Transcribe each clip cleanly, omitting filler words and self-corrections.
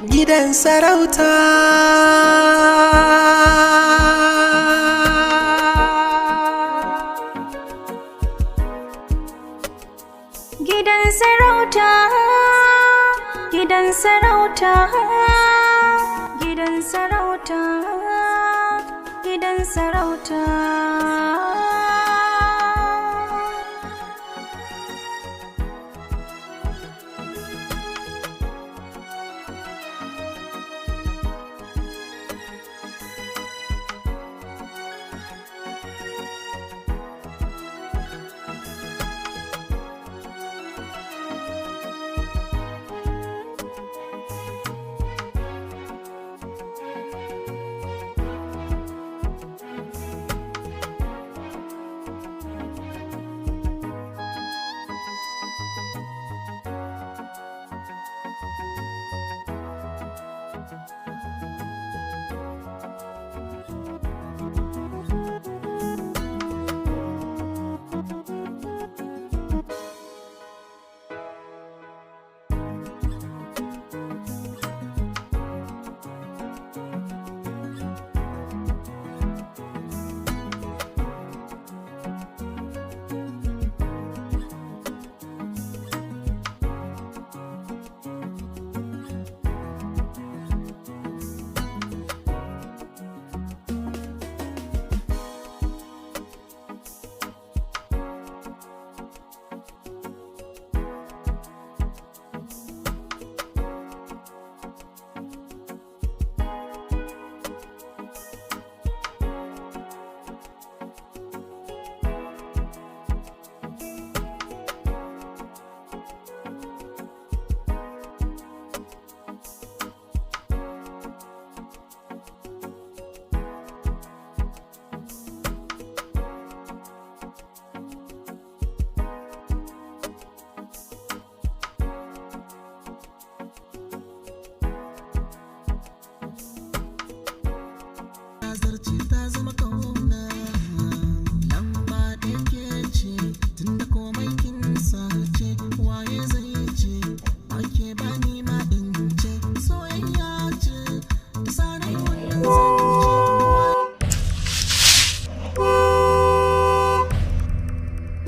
Gidan sarauta. Gidan sarauta. Gidan sarauta. Gidan sarauta. Gidan sarauta.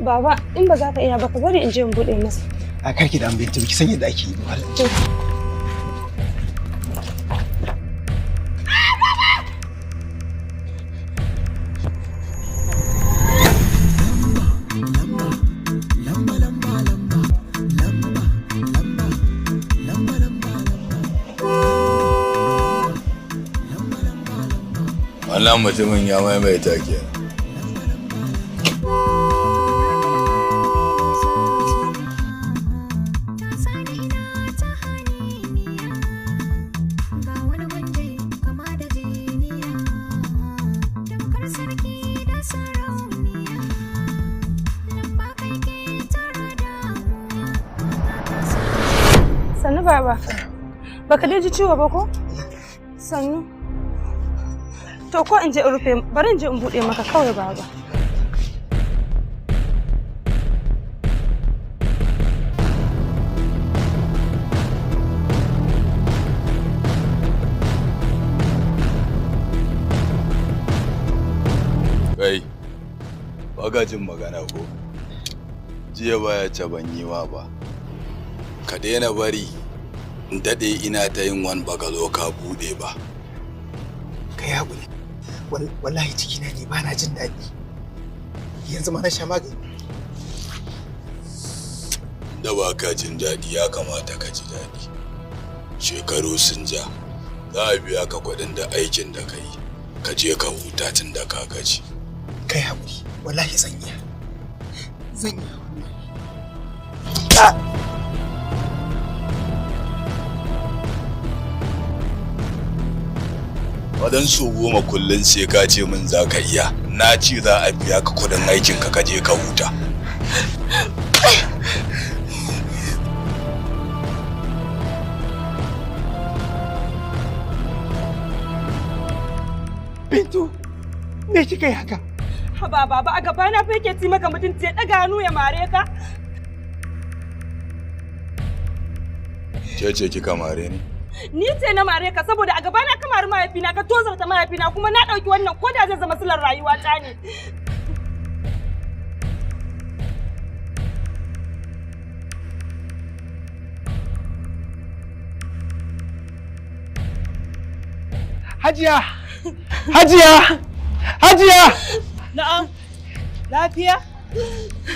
Baba, in ba za ka iya ba ka bari in je in bude masa. A karki da ambinci biki san yadda ake yi ba. Wannan mutumin ya maimaita kenan. Sannu baba. Baka dai ji ciwo ba ko? Sannu. To ko in je in rufe, bari in je in bude maka kawai baba. Kai, baka jin magana ko? Jiya baya ce ban yi wa ba. Ka daina bari in daɗe ina ta yin wani baka zo ka buɗe ba. Kai haƙuri. Wallahi cikina ne ba na jin daɗi. Yanzu ma na sha magani. Da ba ka jin daɗi ya kamata ka ji daɗi. Shekaru sun ja, za a biya ka kuɗin da aikin da ka yi. Ka je ka huta tun da ka gaji. Kai haƙuri. Wallahi zan iya. Zan iya. Waɗansu 10 kullum sai ka ce min za ka iya. Na ce za a biya ka kuɗin aikin ka je ka huta. Bintu, me kika yi haka? Haba baba, a gaba na fa yake ci maka mutunci ya daga hannu ya mare ka. Ke ce kika mare ni? Ni ce na mare ka saboda a gaba na ka mari mahaifina ka tozarta mahaifina kuma na ɗauki wannan ko da zai zama silar rayuwata ne. Hajiya! Hajiya! Hajiya! Na'am. Lafiya?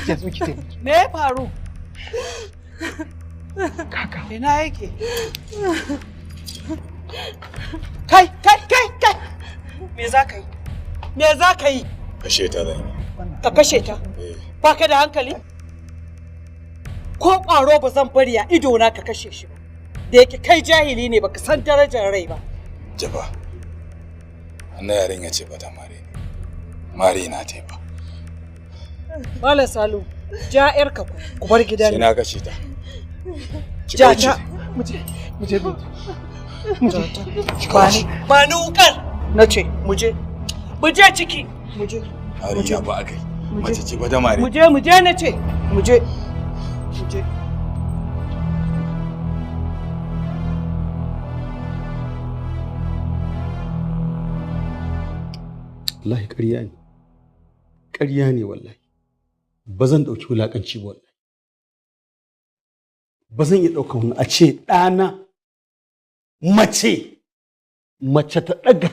Ya zo ki Me ya faru? Kaka. Ina yake? Kai! Me za ka yi? Me za ka yi? Kashe ta zan yi. Ka kashe ta? Ba ka da hankali? Ko ƙwaro ba zan bari a idona ka kashe shi ba. Da yake kai jahili ne baka san darajar rai ba. Jaba. Wannan yarinya ce ba ta mare ni. Mare na ta ba. Malam Salu, ja ƴarka ku bar gidan. Sai na kashe ta. Ja ta. Muje. Ba ni wukar. Na ce, muje. Muje ciki. Muje. Yarinya ba akai. Mace ce ba ta mare. Muje na ce. Muje. Wallahi ƙarya ne wallahi, ba zan ɗauki wulaƙanci ba wallahi, ba zan iya ɗaukar wani a ce ɗana mace ta ɗaga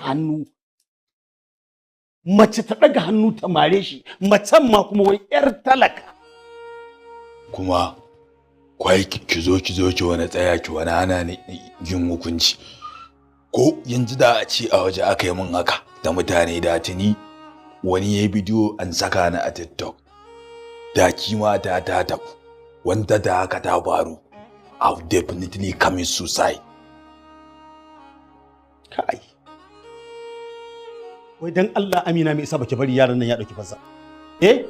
hannu ta mare shi, macen ma kuma wani 'yar talaka. Kuma kwai ki zo ki wani tsaya ki wani hana ni yin hukunci. Ko yanzu da a ce a waje aka yi min haka da mutane da tuni wani ya yi bidiyo an saka ni a TikTok. Da kima ta tafi wanda da haka ta faru. I've definitely commit suicide. Kai. Wai dan Allah Amina me yasa baki bari yaran nan ya dauki fansa? Eh?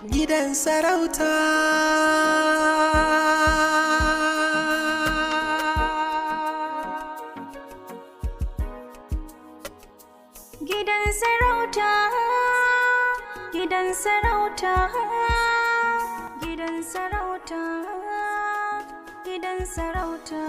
Gidan sarauta. Gidan sarauta. Gidan sarauta. Gidan sarauta. Gidan sarauta.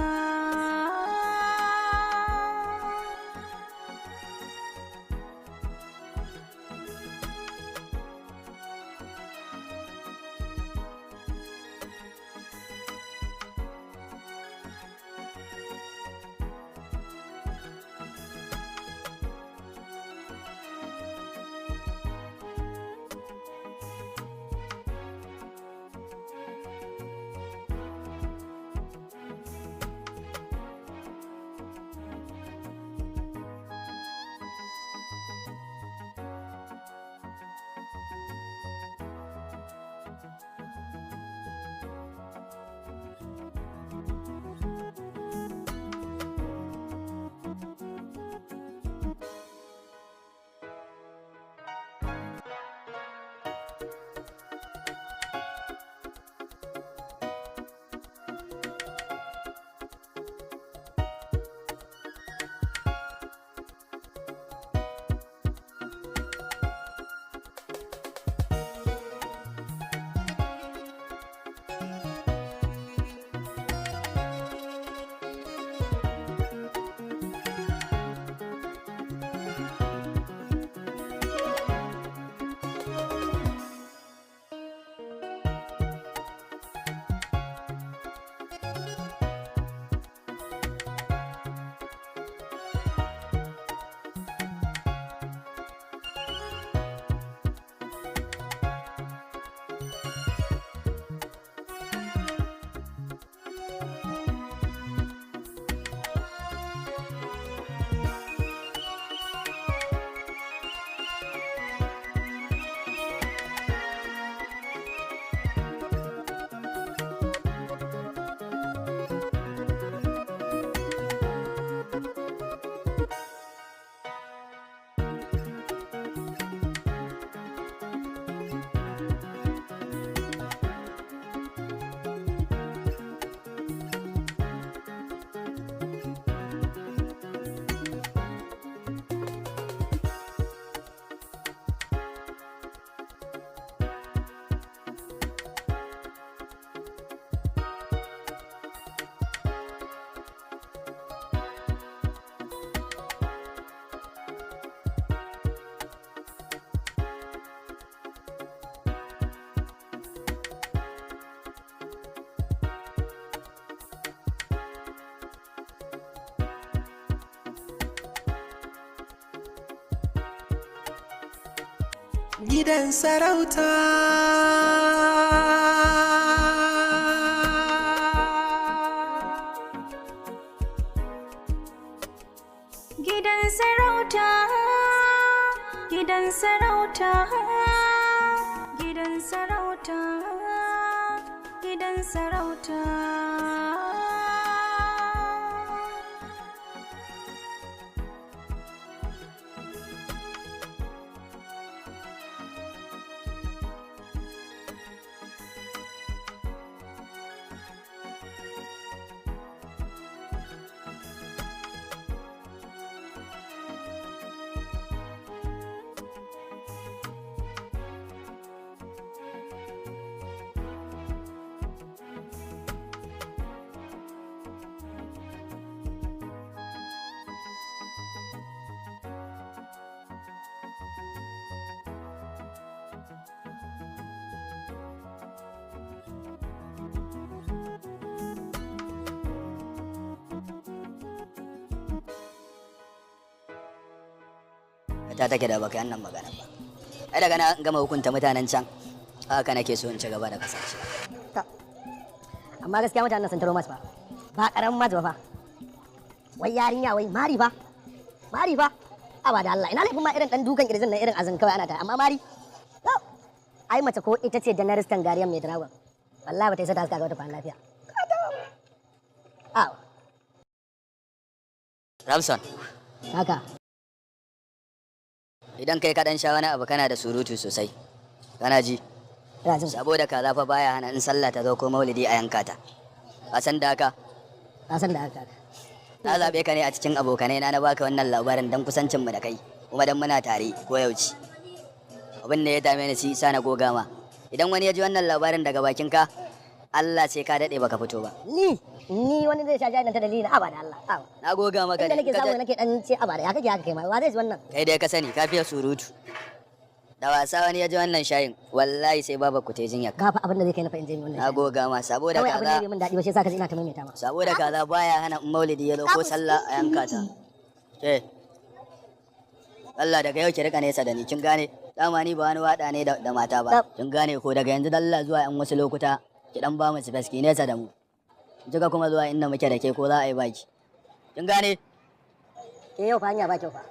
gidan sarauta. Gidan sarauta, gidan sarauta, gidan sarauta, gidan sarauta. Ta take da baka yannan magana ba. Ai daga na gama hukunta mutanen can haka nake so in ci gaba da kasance. Amma gaskiya mutanen sun taro mas ba. Ba karamin mas ba fa. Wai yarinya wai mari fa. Mari fa. Aba da Allah ina laifin ma irin dan dukan kirjin nan irin azan kawai ana ta amma mari. Ai mace ko ita ce da naristan gariyan mai dragon. Wallahi ba ta isa ta haska ga wata kwan lafiya. Ramson. Haka. Idan kai kaɗan sha wani abu kana da surutu sosai. Kana ji? Saboda kaza fa baya hana in sallah ta zo ko maulidi a yanka ta. Ka san da haka? Ka san da haka. Na zaɓe ka ne a cikin abokanai na baka wannan labarin dan kusancin mu da kai kuma dan muna tare ko yauci. Abin da ya dame ni shi isa na goga ma. Idan wani ya ji wannan labarin daga bakin ka, Allah sai ka daɗe baka fito ba. Ni wani zai sha jayin ta dalilin aba da Allah. Na goga maka ne. Inda nake samu nake dan ce aba da ya kake haka kai ma. Wa zai ji wannan? Kai dai ka sani ka fiye surutu. Da wasa wani ya ji wannan shayin wallahi sai baba ku tai jinya. Gafa abin da zai kai na fa in je wannan. Na goga ma saboda kaza. Kawai abin da bai min daɗi ba shi yasa ka ji ina ta maimaita ma. Saboda kaza baya hana maulidi ya ko sallah a yanka ta. Ke. Allah daga yau ki rika nesa da ni kin gane? Dama ni ba wani wada ne da mata ba. Kin gane ko daga yanzu dalla zuwa yan wasu lokuta ki dan ba mu space ki nesa da mu. Jika kuma zuwa inda muke da ke ko za a yi baki. Kin gane? Ke yau fa hanya ba kyau fa.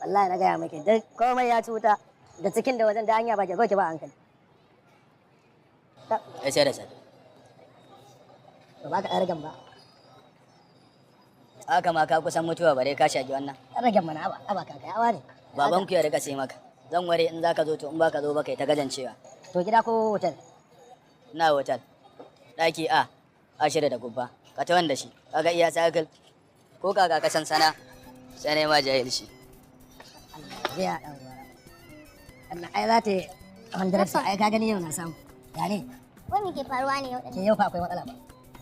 Wallahi na gaya miki duk komai ya cuta da cikin da wajen da hanya ba kyau ko ki ba hankali. Sai da sai. Ba ka ɗan ba. Haka ma ka kusan mutuwa bare ka shagi wannan. Ragen mana aba kaka yawa ne. Baban ku ya rika sai maka. Zan ware in zaka zo to in baka zo ba kai ta gajancewa. To gida ko hotel? Na hotel. Daki A. Ashira da gubba. Ka ta wanda shi. Kaga iya sakal. Ko kaga ka san sana. Sai ne ma jahil shi. Allah ya dan gwara. Allah ai za ta 100 ai ka gani yau na samu. Ya ne? Wai me ke faruwa ne yau? Ke yau fa akwai matsala ba.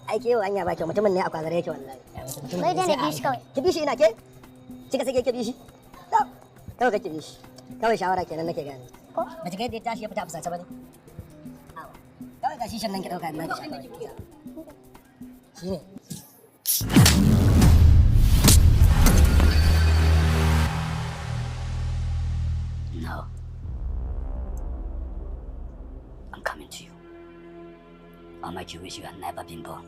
Ai ke yau hanya ba kyau mutumin ne a kwazare yake wallahi. Bai da na bishi kawai. Ki bishi ina ke? Kika sake ke bishi? Kawai kake bishi. Kawai shawara kenan nake gani. Ko? Ba ta ga yadda ya tashi ya fita a fusace ba ne? Kawai ga shishan nan ki dauka ina ki sha kawai. Shine. No. I'm coming to you. I'll make you wish you had never been born.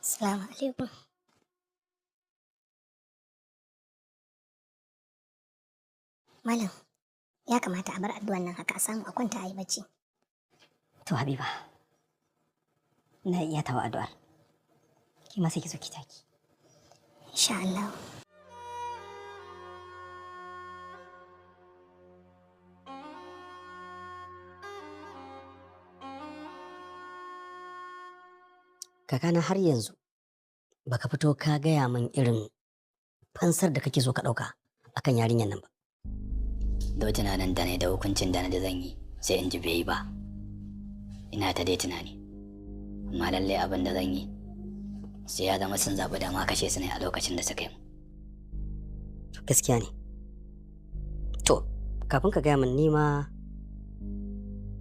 Assalamu alaikum. Malam, ya kamata a bar addu'an nan haka a samu a kwanta a yi bacci. To Habiba, ina iya tawa addu'ar. Ki ma sai ki zo ki taki. Insha Allah. Kakana har yanzu baka fito ka gaya min irin fansar da kake so ka ɗauka akan yarinyar nan ba. Do tunanin da ne da hukuncin da na da zan yi sai in ji bai yi ba. Ina ta dai tunani. Amma lallai abin da zan yi sai ya zama sun zaɓi da ma kashe su ne a lokacin da suka yi. Gaskiya ne. To, kafin ka gaya min nima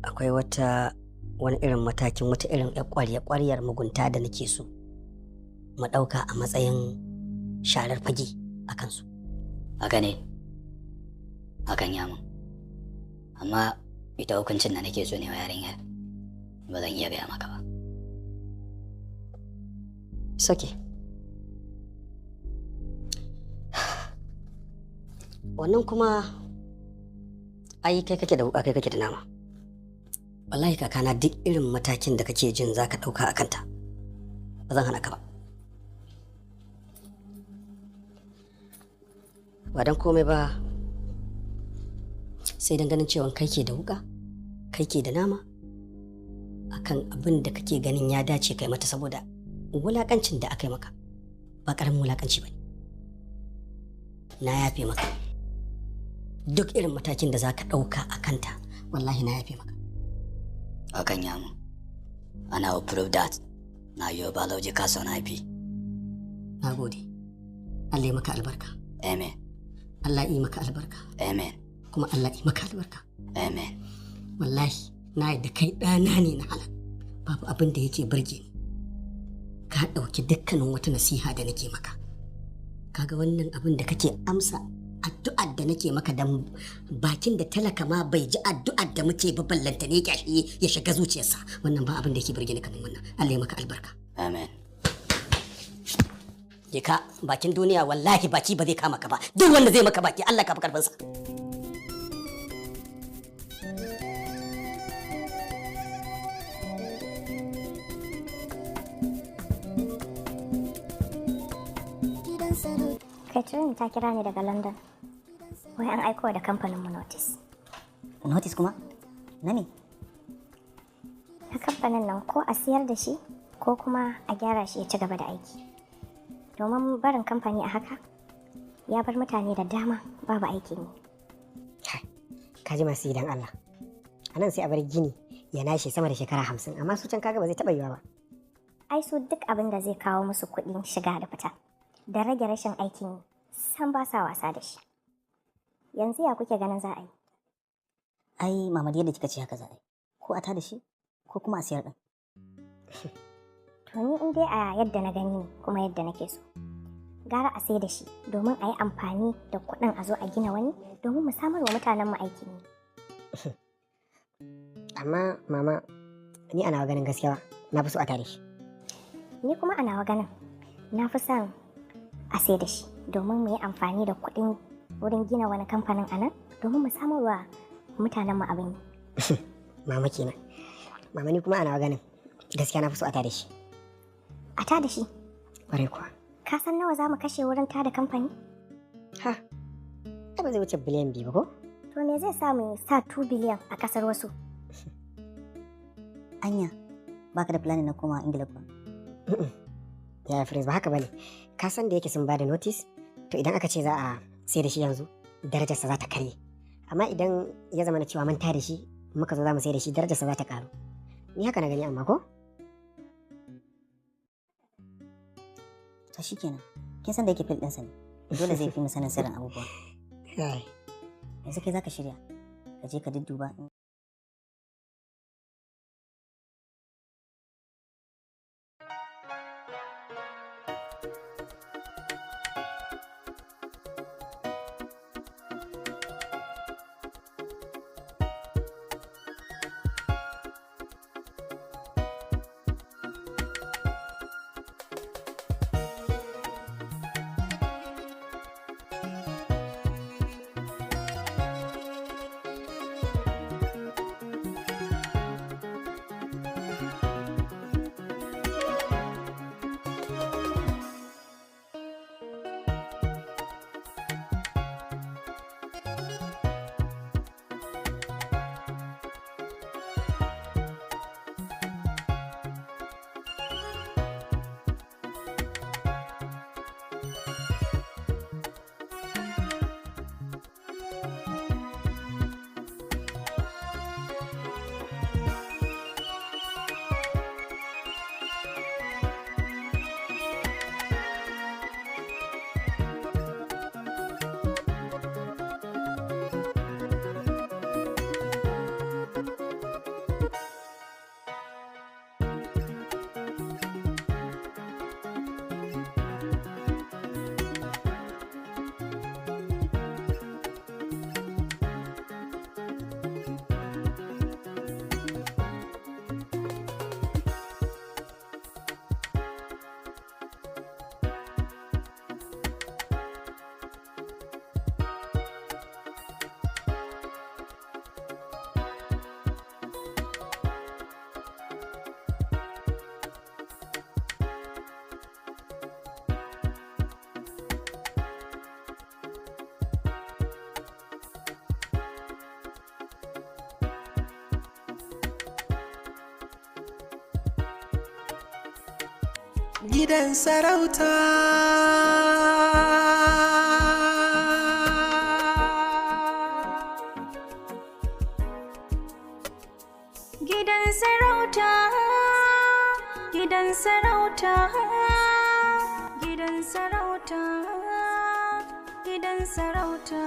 akwai wani irin matakin wata irin ƙwaryar mugunta da nake so mu ɗauka a matsayin sharar fage a kansu. Haka ne, hakan ya mun. Amma ita hukuncin da nake so ne wa yarinyar ba zan iya gaya maka ba. Sake. Wannan kuma ai kai kake da wuƙa kai kake da nama. Wallahi kakana duk irin matakin da kake jin za ka ɗauka a kanta ba zan hana ka ba. Ba don komai ba sai don ganin cewa kai ke da wuƙa kai ke da nama akan abin da kake ganin ya dace kai mata, saboda wulaƙancin da aka yi maka ba ƙaramin wulaƙanci ba ne. Na yafe maka duk irin matakin da za ka ɗauka a kanta, wallahi na yafe maka. Hakan ya mun. And I will prove that. Now your biological son IP. Na gode. Allah ya maka albarka. Amen. Allah yi maka albarka. Amen. Kuma Allah yi maka albarka. Amen. Wallahi na yadda kai ɗana ne na halal. Babu abin da yake burge ni. Ka ɗauki dukkanin wata nasiha da nake maka. Kaga wannan abin da kake amsa addu'ar da nake maka, dan bakin da talaka ma bai ji addu'ar da muke ba ballanta ne kyashi ya shiga zuciyarsa. Wannan ba abin da yake burge ni kamar wannan. Allah ya maka albarka. Amen. Je ka bakin duniya, wallahi baki ba zai kama ka ba. Duk wanda zai maka baki Allah ka fi karfinsa. Catherine ta kira ni daga London. Wai an aiko da kamfaninmu notice. Notice kuma? Na me? Na kamfanin nan ko a siyar da shi ko kuma a gyara shi ya ci gaba da aiki. Domin barin kamfani a haka ya bar mutane da dama babu aikin yi. Ka ji masu idan Allah. A nan sai a bar gini ya nashe sama da shekara 50, amma su can kaga ba zai taɓa yiwa ba. Ai su duk abin da zai kawo musu kuɗin shiga da fita da rage rashin aikin yi san ba sa wasa da shi. Yanzu ya kuke ganin za a yi? Ai Mamadi yadda kika ce haka za a yi. Ko a tada shi ko kuma a siyar din. To ni in dai a yadda na gani ne kuma yadda nake so. Gara a sai da shi domin a yi amfani da kuɗin a zo a gina wani domin mu samar wa mutanen mu aikin yi. Amma mama ni ana ganin gaskiya na fi so a tada shi. Ni kuma ana ganin na fi son a sai da shi domin mu yi amfani da kuɗin wurin gina wani kamfanin a nan domin mu samar wa mutanen mu abin yi. Mama kenan. Mama ni kuma ana ganin gaskiya na fi so a tada shi. A tada shi? Ƙwarai kuwa. Ka san nawa za mu kashe wurin tada kamfani? Ha, ba zai wuce biliyan 2 ba ko? To me zai sa mu sa 2 biliyan a ƙasar wasu? Anya, baka da planning na koma Ingila ba? Ya Prince, ba haka bane. Ka san da yake sun bada notice, to idan aka ce za a sai da shi yanzu, darajarsa za ta karye. Amma idan ya zama na cewa mun tada shi, muka zo za mu sai da shi, darajarsa za ta karu. Ni haka na gani amma ko? To shikenan. Kin san da yake fil ɗinsa ne. Dole zai fi mu sanin sirrin abubuwa. Yanzu kai zaka shirya. Ka je ka dudduba. gidan sarauta. Gidan sarauta, gidan sarauta, gidan sarauta, gidan sarauta.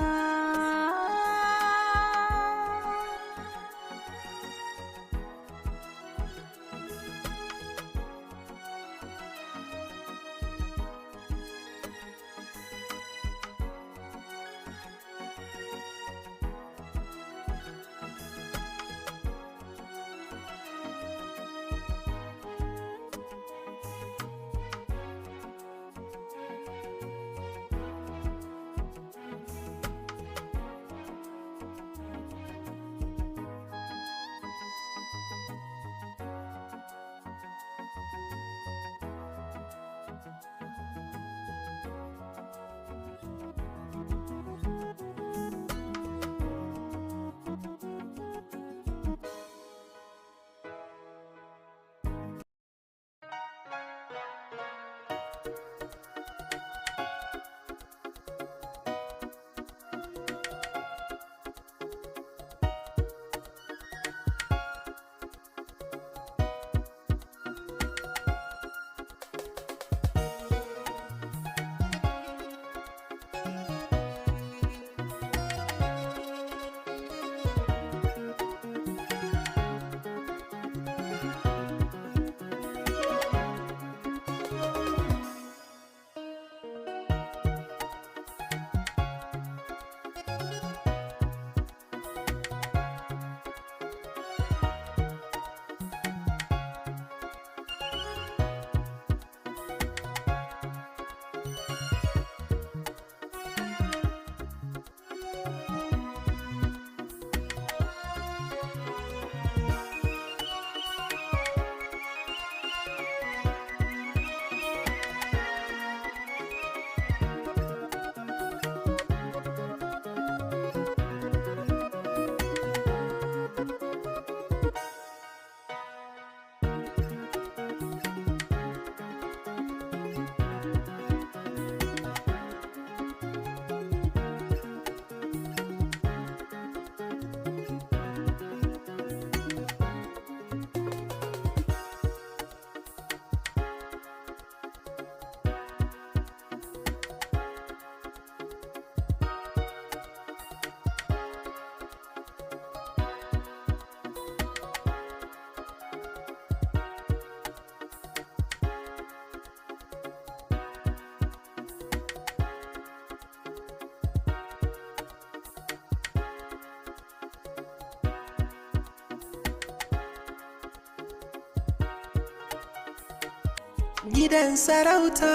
Gidan sarauta.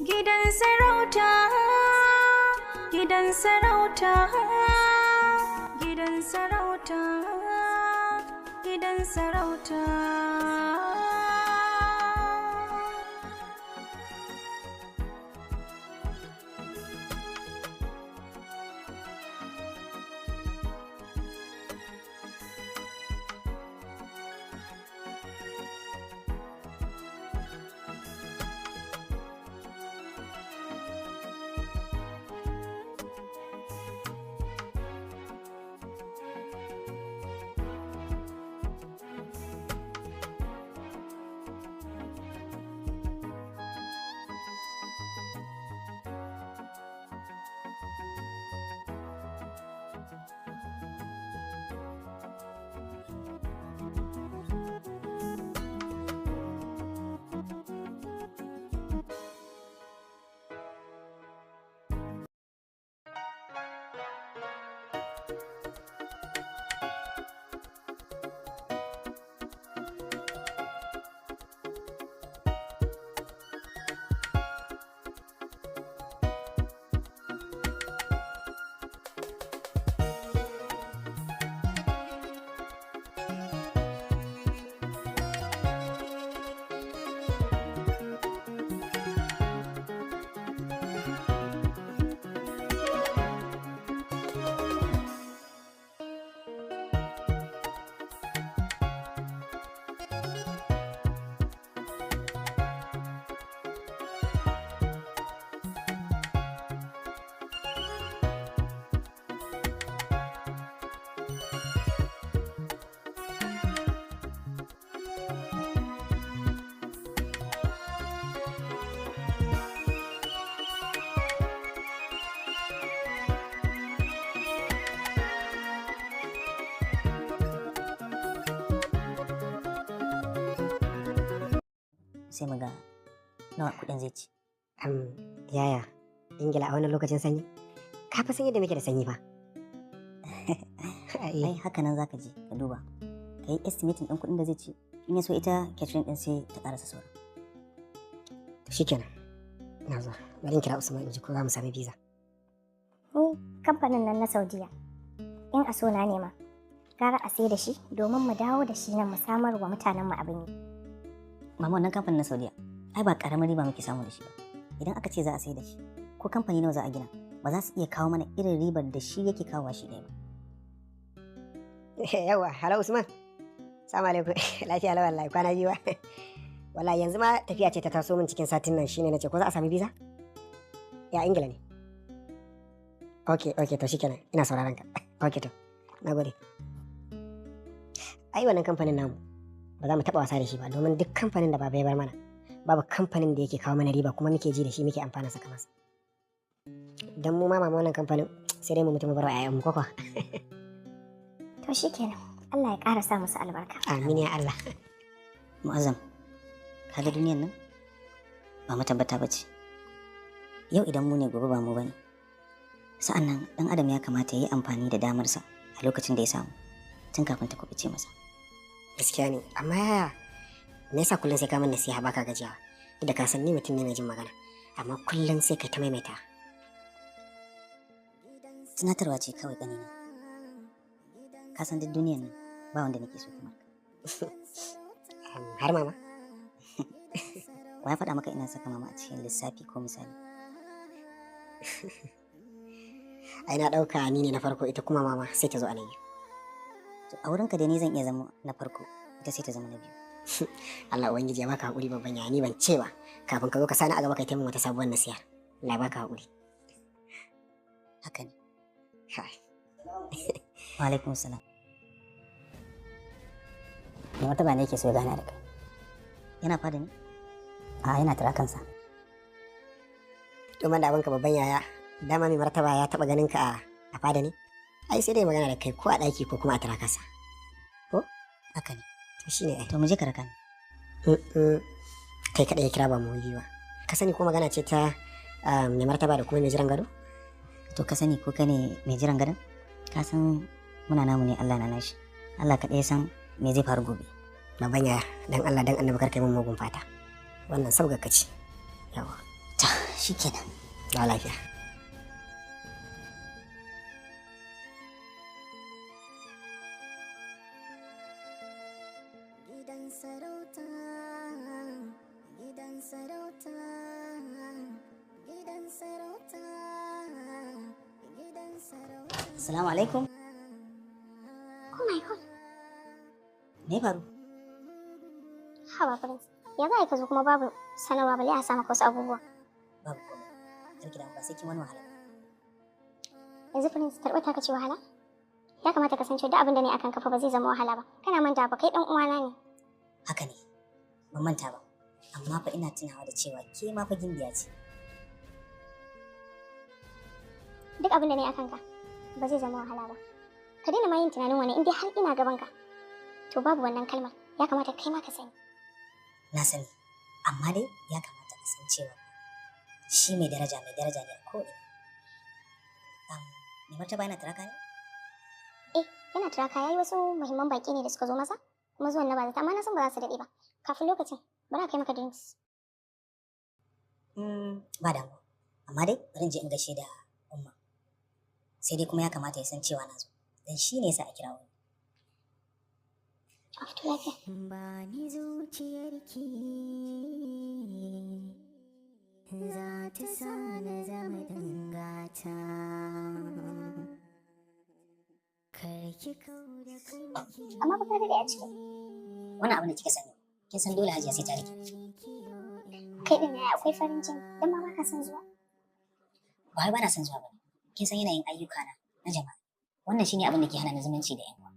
Gidan sarauta, gidan sarauta, gidan sarauta, gidan sarauta. sai mu ga nawa kuɗin zai ci. Yaya, Ingila a wannan lokacin sanyi? Ka fa san yadda muke da sanyi fa. Ai haka nan zaka je ka duba. Ka yi estimating ɗin kuɗin da zai ci. In ya so ita catering ɗin sai ta ƙarasa sauran. Shikenan. Na zo. Bari in kira Usman in ji ko za mu sami visa. Kamfanin nan na Saudiya. In a so na nema. Gara a sai da shi domin mu dawo da shi nan mu samar wa mutanen mu abin yi. Mama wannan kamfanin na Saudiya ai ba ƙaramin riba muke samu da shi ba. Idan aka ce za a sai da shi ko kamfani nawa za a gina ba za su iya kawo mana irin ribar da shi yake kawowa shi ɗaya ba. Yawa, hala Usman. Assalamu alaikum. Lafiya lawan wallahi kwana biyu. Wallahi yanzu ma tafiya ce ta taso min cikin satin nan shine nace ko za a sami visa? Ya Ingila ne. Okay, to shikenan. Ina sauraron ka. Okay to. Nagode. Ai wannan kamfanin namu ba za mu taba wasa da shi ba domin duk kamfanin da baba ya bar mana babu kamfanin da yake kawo mana riba kuma muke ji da shi muke amfana saka masa. Dan mu ma mama wannan kamfanin sai dai mu mutum bar wa ƴaƴan mu koko. To shikenan. Allah ya ƙara sa musu albarka. Amin ya Allah. Mu'azzam, kaga duniyar nan ba matabbata ba ce. Yau idan mu ne gobe ba mu bane. Sa'an nan ɗan adam ya kamata ya yi amfani da damarsa a lokacin da ya samu tun kafin ta kuɓuce masa. Gaskiya ne, amma yaya me yasa kullum sai ka min nasiha baka gajiya? Duk da ka san ni mutum ne mai jin magana, amma kullum sai kai ta maimaita. Tunatarwa ce kawai ƙanina. Ka san duk duniyar nan ba wanda nake so kamar ka. Har mama? Wa ya faɗa maka ina saka mama a cikin lissafi ko misali? Ai na ɗauka ni ne na farko ita kuma mama sai ta zo a na biyu. To a wurinka dai ni zan iya zama na farko ita sai ta zama na biyu. Allah ubangiji ya baka haƙuri babban ya ni ban ce ba kafin ka zo ka sani a gaba kai ta min wata sabuwar nasiha. Allah ya baka haƙuri. Haka ne. Hai. Wa alaikum salam. Me wata ba ne yake so ya gana da kai? Yana fada ne? A yana tara kansa. To man da abinka babban yaya dama mai martaba ya taba ganin ka a fada ne? Ai sai dai magana da kai ko a ɗaki ko kuma a tara kansa. Ko? Haka ne. To shine ai. To mu je ka raka ni. Kai kaɗai ya kira ba mu yi ba. Ka sani ko magana ce ta mai martaba da kuma mai jiran gado? To ka sani ko ka ne mai jiran gadon? Ka san muna namu ne Allah na nashi. Allah kaɗai ya san me zai faru gobe. Babban yaya dan Allah dan annabi kar kai mun mugun fata. Wannan sabga kace. Yawa. Ta shikenan. Da lafiya. Gidan sarauta, gidan sarauta, gidan sarauta, gidan sarauta. Assalamu alaikum. Oh my god. Me faru? Haba Prince. Ya za ka zo kuma babu sanarwa bale a sa maka wasu abubuwa. Babu komai. Karki da ba sai kin wani wahala. Yanzu Prince tarba ta kace wahala? Ya kamata ka san cewa duk abin da ne akan kafa ba zai zama wahala ba. Kana manta ba kai dan uwana ne. Haka ne. Ban manta ba. Amma fa ina tunawa da cewa ke ma fa gimbiya ce. Duk abin da ne akan ka ba zai zama wahala ba. Ka daina ma yin tunanin wani in dai har ina gaban ka. To babu wannan kalmar. Ya kamata kai ma ka sani. Na sani. Amma dai ya kamata ka san cewa shi mai daraja ne a ko'ina. Mai martaba yana turaka ne? Yana turaka yayi wasu muhimman baki ne da suka zo masa. Kuma zuwan na ba zata amma na san ba za su daɗe ba. Kafin lokacin bari a kai maka drinks. Ba damuwa. Amma dai bari in je in gaishe da umma. Sai dai kuma ya kamata ya san cewa na zo. Dan shi ne yasa a kira wani. A fito lafiya. Ba ni zuciyarki za ta sa na zama dangata. Amma ba ka da a ciki. Wani abu da kika sani. Kin san dole Hajiya sai ta rike. Kai din yaya akwai farin jini dan ma baka son zuwa. Ba wai bana son zuwa ba. Kin san yanayin ayyuka na jama'a. Wannan shine abin da ke hana ni zumunci da yan uwa.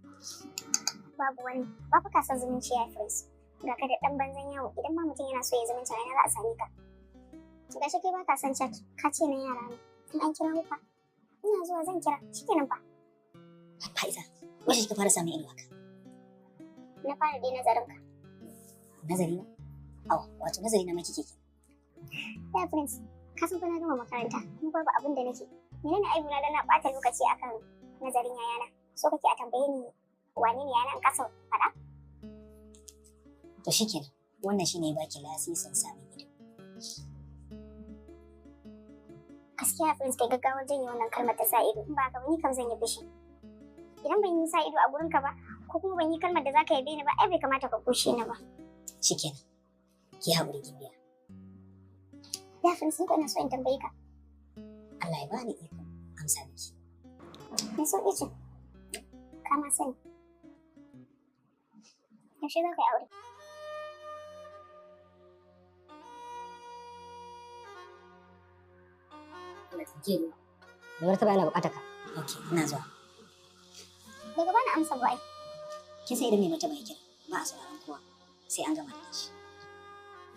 Babu wani. Ba fa ka san zumunci ya Prince. Ga ka da dan banzan yawo idan ma mutum yana so ya zumunci a za a same ka. Ga shi kai baka son chat. Ka ce na yara ne. In an kira ka. Ina zuwa zan kira. Shikenan fa. Faiza, wace kika fara samun ido haka? Na fara dai nazarin ka. Nazari na? Au, wato nazari na maki kike. Ya Prince, ka san na gama makaranta, kuma babu abin da nake. Menene aibu na da na ɓata lokaci akan nazarin yayana? So kake a tambaye ni wane ne yana in kasa faɗa? To shikenan, wannan shine baki lasisin sami ido. Gaskiya Prince kai gaggawar janye wannan kalmar ta sa ido, in ba haka ba ni kam zan yi fushi. Idan ban yi sa ido a gurin ka ba, ko kuma ban yi kalmar da zaka yabe ni ba, ai bai kamata ka kushe ni ba. Shikenan. Ki haƙuri ki biya. Ya Prince, ni ko ina so in tambaye ka. Allah ya bani iko amsa miki. Me so ce? Ka ma sani. Yaushe za ka yi aure? Allah ta ke ni. Da wata bayana buƙatar ka. Okay, ina zuwa. Daga bana amsa ba ai. Kin sai idan mai mata bai kira, ba a sauraron kowa. Sai an gama da shi.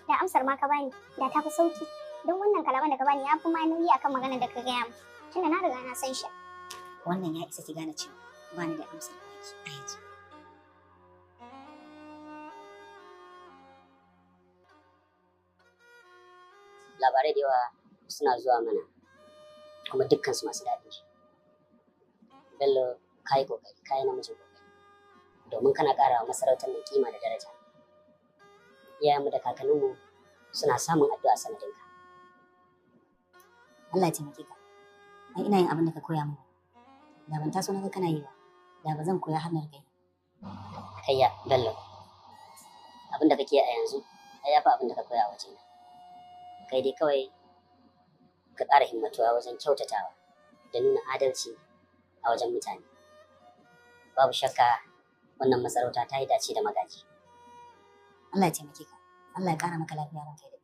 Da amsar ma ka bani, da ta fi sauki. Don wannan kalaman da ka bani ya fi ma nauyi akan maganar da ka gaya mu. Tunda na riga na san shi. Wannan ya isa ki gane cewa ba ni da amsar baki a yanzu. Labarai da yawa suna zuwa mana, kuma dukkansu masu daɗi. Bello, ka yi ƙoƙari, ka yi namijin ƙoƙari. Domin kana ƙara wa masarautar da kima da daraja. Iyayenmu da kakanninmu suna samun addu'a sanadinka. Allah ya taimake ka. Ai ina yin abin da ka koya min. Da ban taso na ga kana yi ba, da ba zan koya har na riga yi. Kayya, Bello. Abin da kake a yanzu, ai yafi abin da ka koya a wajena. Kai dai kawai ka ƙara himmatuwa wajen kyautatawa da nuna adalci a wajen mutane. Babu shakka wannan masarauta ta yi dace da magaji. Allah ya taimake ka. Allah ya ƙara maka lafiya ranka da.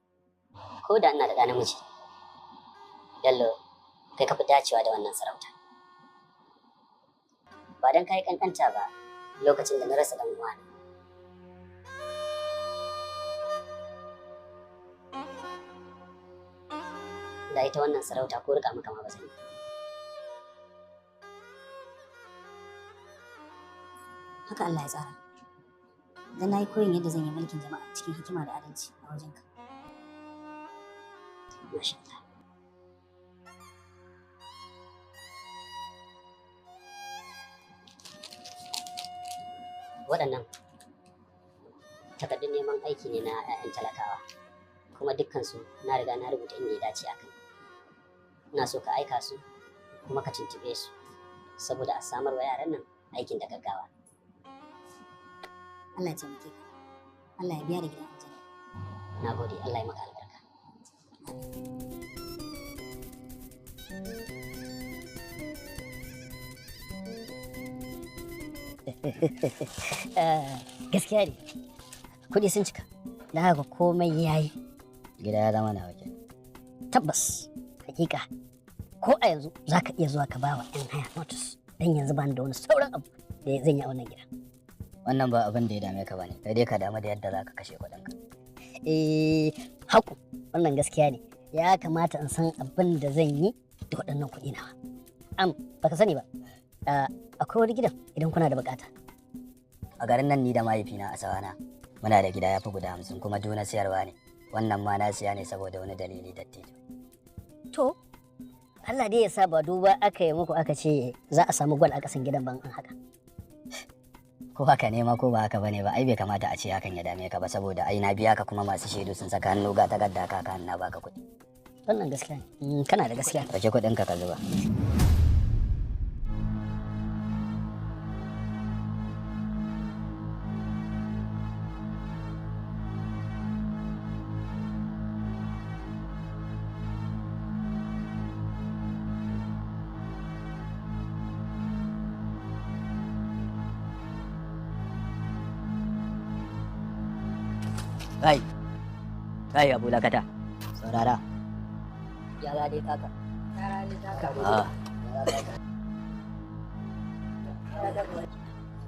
Ko da ina da ɗa namiji, Bello, kai ka fi dacewa da wannan sarauta. Ba don ka yi ƙanƙanta ba lokacin da na rasa ɗan uwana. Da ita wannan sarauta ko rika maka ma ba zan yi. Haka Allah ya tsara. Dan na yi koyin yadda zan yi mulkin jama'a cikin hikima da adalci a wajenka. Masha Allah. Waɗannan takardun neman aiki ne na 'ya'yan talakawa, kuma dukkansu na riga na rubuta inda ya dace a kai. Ina so ka aika su kuma ka tuntube su saboda a samar wa yaran nan aikin da gaggawa. Allah ya taimake ka. Allah ya biya da gidan aljanna. Na gode, Allah ya maka albarka. Gaskiya ne, kuɗi sun cika, da haka komai ya yi. Gida ya zama na waje. Tabbas, hakika, ko a yanzu za ka iya zuwa ka ba wa 'yan haya notice, don yanzu ba da wani sauran abu da zan yi a wannan gida. Wannan ba abin da ya dame ka ba ne, kai dai ka damu da yadda za ka kashe kuɗinka. Haku, wannan gaskiya ne, ya kamata in san abin da zan yi da waɗannan kuɗi nawa. Baka sani ba, akwai wani gidan idan kuna da bukata. A garin nan ni da mahaifina a sawana muna da gida ya fi guda 50 kuma duna siyarwa ne. Wannan ma na siya ne saboda wani dalili dattijo. To, Allah dai ya sa ba duba aka yi muku aka ce za a samu gwal a ƙasan gidan ban an haka. Ko haka ne ma ko ba haka bane ba, ai bai kamata a ce hakan ya dame ka ba saboda ai na biya ka kuma masu shaidu sun saka hannu ga takarda ka kan na baka kuɗi. Wannan gaskiya ne, kana da gaskiya. Ɗauki kuɗinka ka zuba. Kai Abu Lakata, saurara. Yara dai kaka.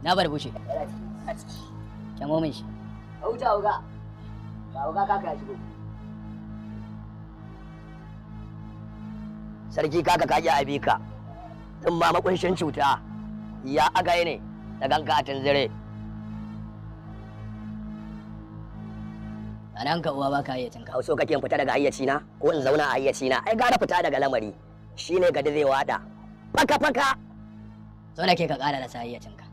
Na bar bushe. Kyamo min shi. Auta uga. Ga uga kaka ya shigo. Sarki kaka ka ji abi ka. Tun ma makunshin cuta. Ya agaye ne da ganka a tunzire. A nan ka uwa ba ka hayyacinka. Hauso kake in fita daga hayyacina ko in zauna a hayyacina? Ai gara fita daga lamari. Shine gadi zai wada. Faka faka. So nake ka ƙara rasa hayyacinka.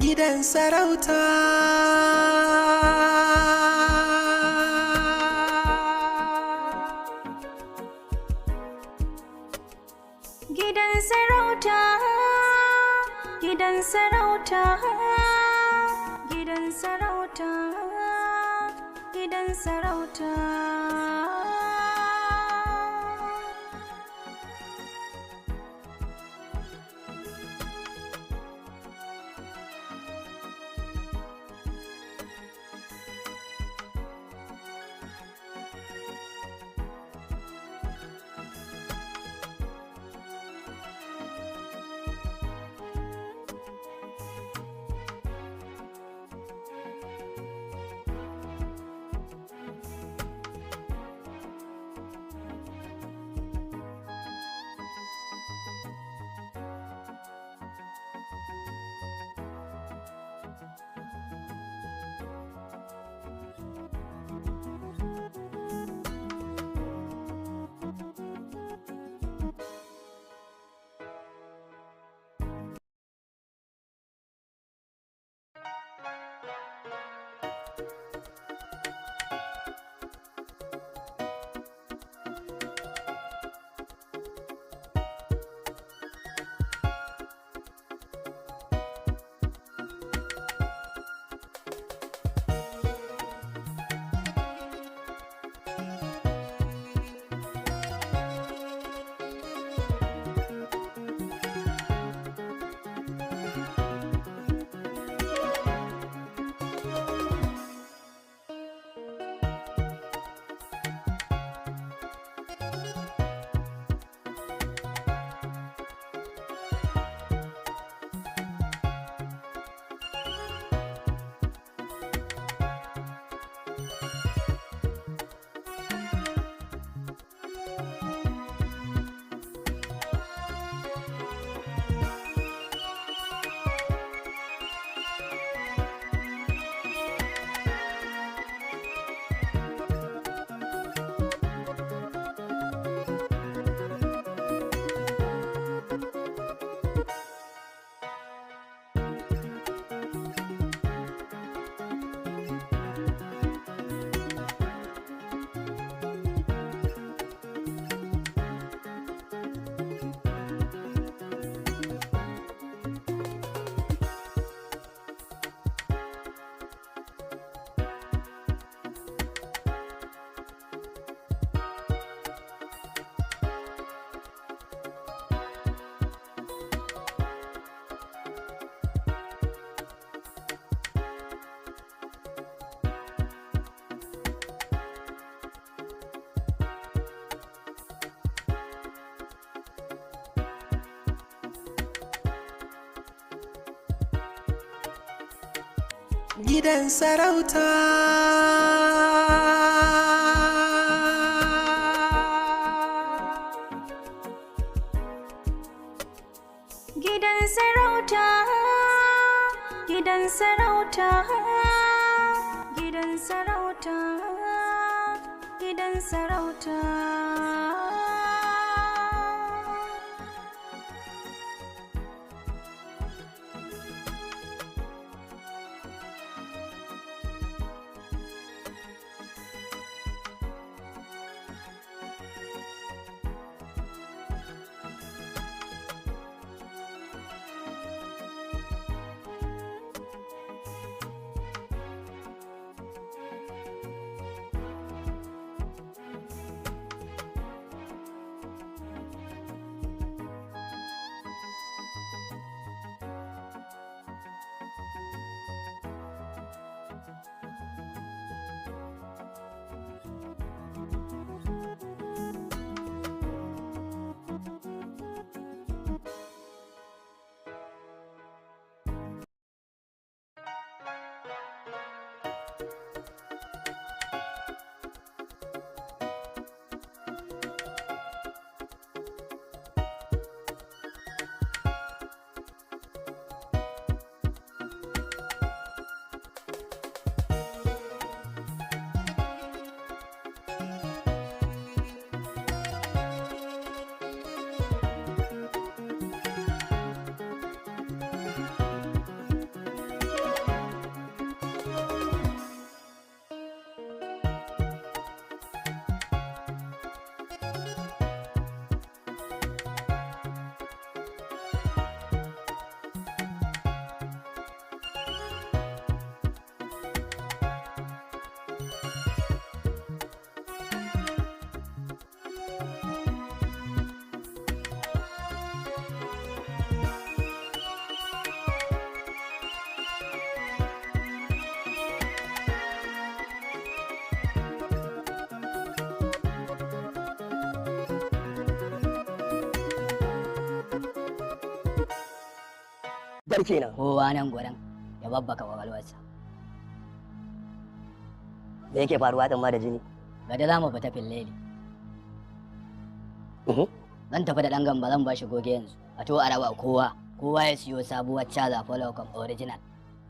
Gidan sarauta. Gidan sarauta, gidan sarauta, gidan sarauta, gidan sarauta. gidan sarauta. Gidan sarauta, gidan sarauta, gidan sarauta, gidan sarauta. Dar kenan. Kowa nan gurin ya babbaka kwakwalwarsa. Me yake faruwa din ma da jini? Gada za mu fita filleli. Zan tafi da ɗan gamba zan ba shi goge yanzu. A to a raba kowa. Kowa ya siyo sabuwar caza Folocom original.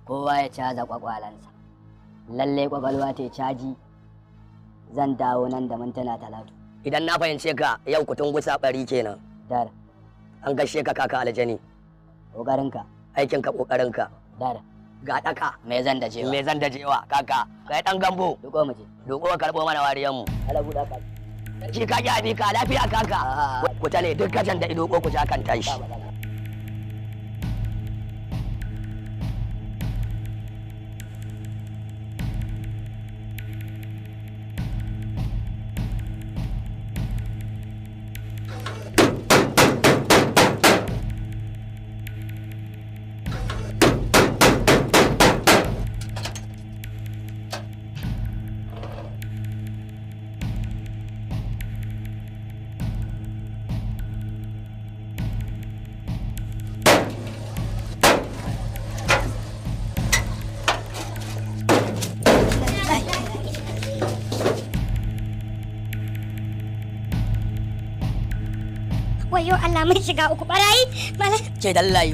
Kowa ya caza kwakwalansa. Lallai kwakwalwa ta caji. Zan dawo nan da mintuna 30. Idan na fahimce ka yau kutun gusa bari kenan. Dar. An gaishe ka kaka aljani. Ƙoƙarinka. Aikinka ƙoƙarinka. Dar. Ga ɗaka. Me zan da jewa. Me zan da jewa kaka. Kai ɗan gambo. Duko mu je. Duko ka karɓo mana wariyan mu. Ala buɗa ka. Shi ka abi ka lafiya kaka. Ku tale duk gajan da ido ko ku ja kan tashi. Wayo Allah mun shiga uku barayi. Ke dallayo.